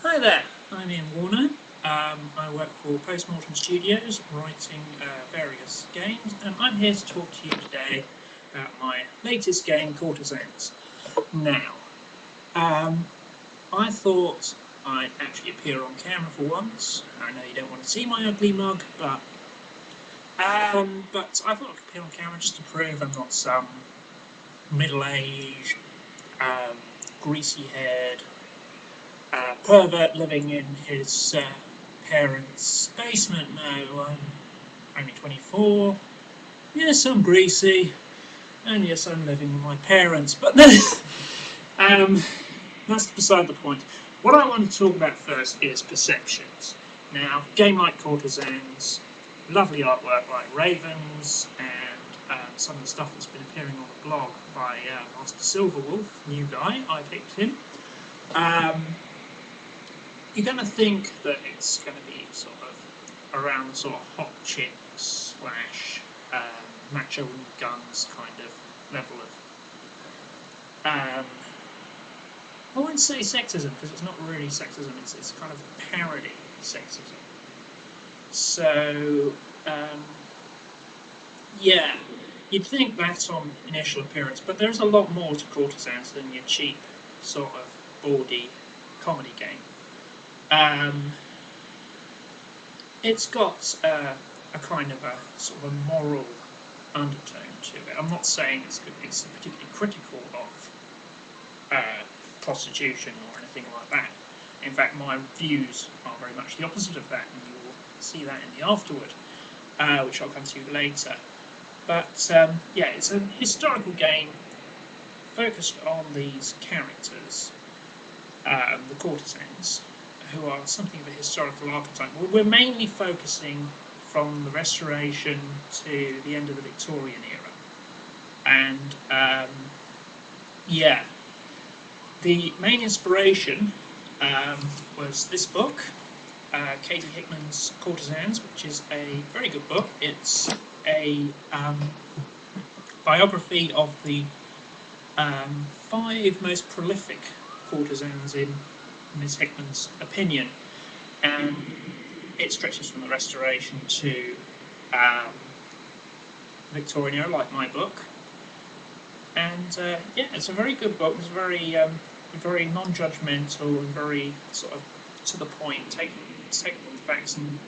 Hi there, I'm Ian Warner. I work for Postmortem Studios, writing various games, and I'm here to talk to you today about my latest game, Courtesans. Now, um, I thought I'd actually appear on camera for once. I know you don't want to see my ugly mug, but I thought I'd appear on camera just to prove I'm not some middle-aged, um, greasy-haired pervert living in his parents' basement. No, I'm only 24. Yes, I'm greasy, and yes, I'm living with my parents. But um, that's beside the point. What I want to talk about first is perceptions. Now, a game like Courtesans, lovely artwork like Ravens, and some of the stuff that's been appearing on the blog by Master Silverwolf, new guy, I picked him. You're going to think that it's going to be sort of around the sort of hot chicks slash macho guns kind of level of I wouldn't say sexism because it's not really sexism, it's kind of parody sexism. So yeah, you'd think that on initial appearance, but there's a lot more to Courtesans than your cheap sort of bawdy comedy game. It's got a kind of a sort of a moral undertone to it. I'm not saying it's particularly critical of prostitution or anything like that. In fact, my views are very much the opposite of that, and you will see that in the afterward, which I'll come to later. But yeah, it's a historical game focused on these characters, the courtesans, who are something of a historical archetype. We're mainly focusing from the Restoration to the end of the Victorian era. And yeah, the main inspiration was this book, Katie Hickman's Courtesans, which is a very good book. It's a biography of the 5 most prolific courtesans in Miss Hickman's opinion, and it stretches from the Restoration to Victorian era, like my book. And yeah, it's a very good book. It's very non-judgmental and very sort of to the point, taking the facts and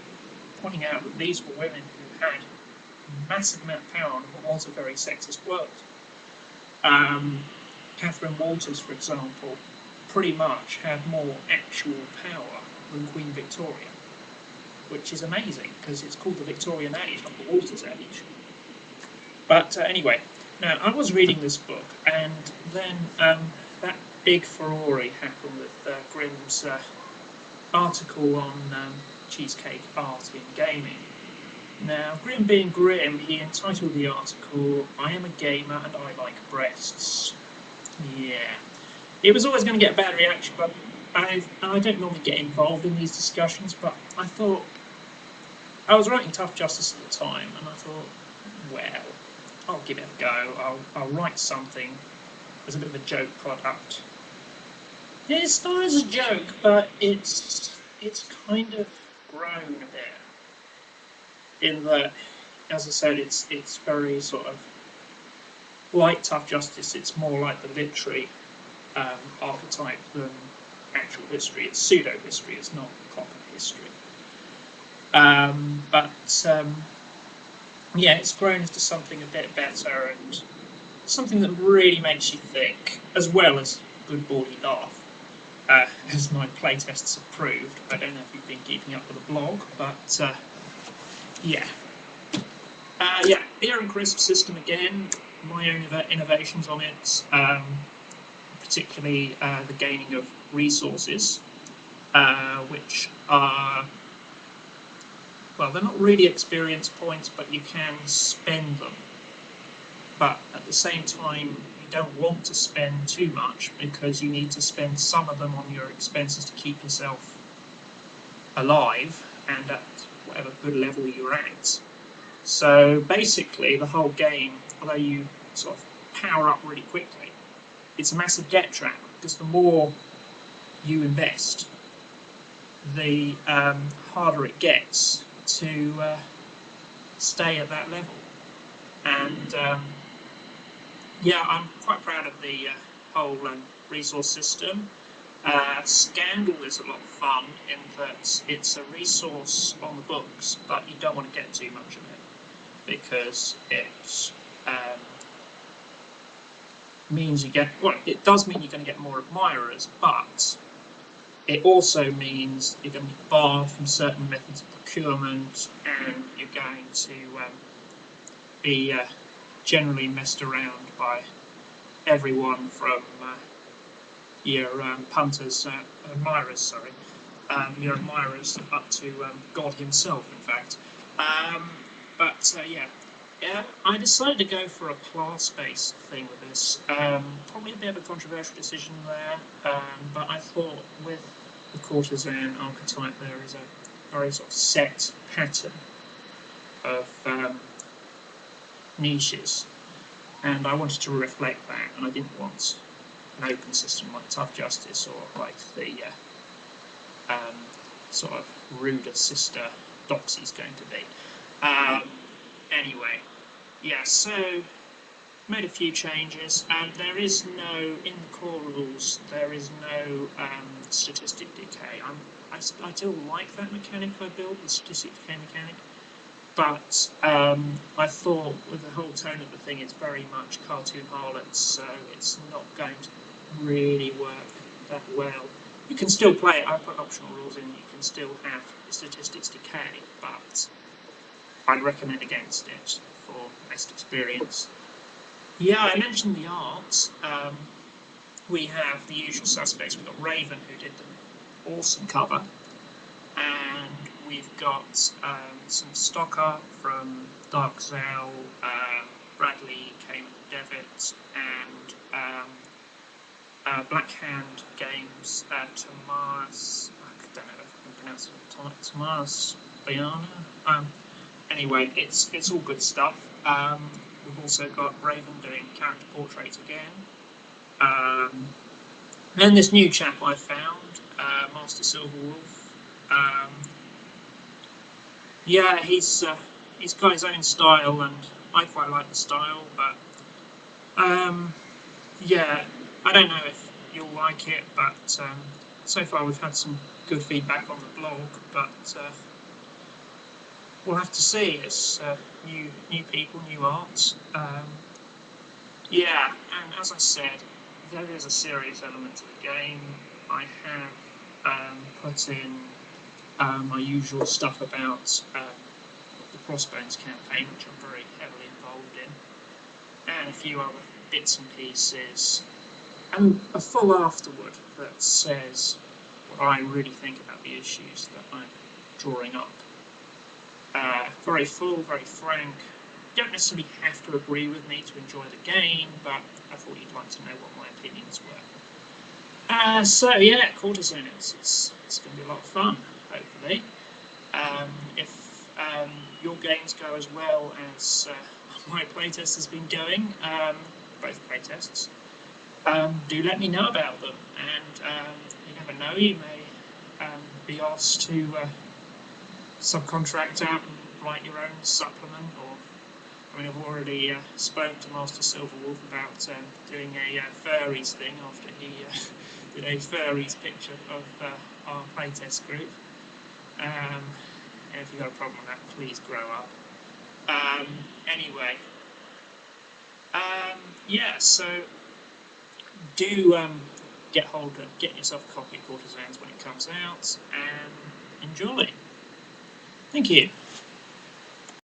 pointing out that these were women who had a massive amount of power in what was a very sexist world. Catherine Walters, for example, pretty much had more actual power than Queen Victoria, which is amazing because it's called the Victorian age, not the Walters age. But anyway, now I was reading this book, and then that big furore happened with Grimm's article on cheesecake art in gaming. Now, Grimm being Grimm, he entitled the article, "I am a gamer and I like breasts." Yeah. It was always going to get a bad reaction, but I don't normally get involved in these discussions, but I thought, I was writing Tough Justice at the time, and I thought, well, I'll give it a go. I'll write something as a bit of a joke product. It's not as a joke, but it's kind of grown a bit. In that, as I said, it's very sort of like Tough Justice. It's more like the literary archetype than actual history. It's pseudo-history, it's not proper history. But yeah, it's grown into something a bit better and something that really makes you think, as well as good bawdy laugh, as my playtests have proved. I don't know if you've been keeping up with the blog, but yeah. Yeah, beer and crisp system again, my own innovations on it. Particularly the gaining of resources, which are, well, they're not really experience points, but you can spend them. But at the same time, you don't want to spend too much because you need to spend some of them on your expenses to keep yourself alive and at whatever good level you're at. So basically, the whole game, although you sort of power up really quickly, it's a massive debt trap because the more you invest, the harder it gets to stay at that level. And yeah, I'm quite proud of the whole resource system. Scandal is a lot of fun in that it's a resource on the books, but you don't want to get too much of it because it means you get, well, it does mean you're going to get more admirers, but it also means you're going to be barred from certain methods of procurement, and you're going to be generally messed around by everyone from your punters, admirers, sorry, your admirers up to God himself, in fact. Yeah, I decided to go for a class-based thing with this. Probably a bit of a controversial decision there, but I thought with the courtesan archetype there is a very sort of set pattern of niches, and I wanted to reflect that, and I didn't want an open system like Tough Justice or like the sort of ruder sister Doxy's going to be. Anyway, yeah, so made a few changes, and there is no, in the core rules, there is no statistic decay. I still like that mechanic I built, the statistic decay mechanic, but I thought with the whole tone of the thing, it's very much cartoon harlots, so it's not going to really work that well. You can still play it, I put optional rules in, you can still have statistics decay, but I'd recommend against it for best experience. Yeah, I mentioned the art. We have the usual suspects. We've got Raven, who did the awesome cover, and we've got some stock art from Dark Zell, Bradley Cayman Devitt, and Black Hand Games, Tomas, I don't know if I can pronounce it, Tomas Bayana. Anyway, it's all good stuff. We've also got Raven doing character portraits again. Then this new chap I found, Master Silverwolf. Yeah, he's got his own style, and I quite like the style, but yeah, I don't know if you'll like it, but so far we've had some good feedback on the blog, but we'll have to see. It's new people, new art. Yeah, and as I said, there is a serious element to the game. I have put in my usual stuff about the Crossbones campaign, which I'm very heavily involved in, and a few other bits and pieces, and a full afterward that says what I really think about the issues that I'm drawing up. Very full, very frank. You don't necessarily have to agree with me to enjoy the game, but I thought you'd like to know what my opinions were. So yeah, Courtesans, it's going to be a lot of fun, hopefully. If your games go as well as my playtest has been going, both playtests, do let me know about them, and you never know, you may be asked to subcontract out and write your own supplement, or I mean, I've already spoken to Master Silverwolf about doing a furries thing after he did a furries picture of our playtest group. And if you've got a problem with that, please grow up. Anyway, yeah, so do get yourself a copy of Courtesans when it comes out, and enjoy. Thank you.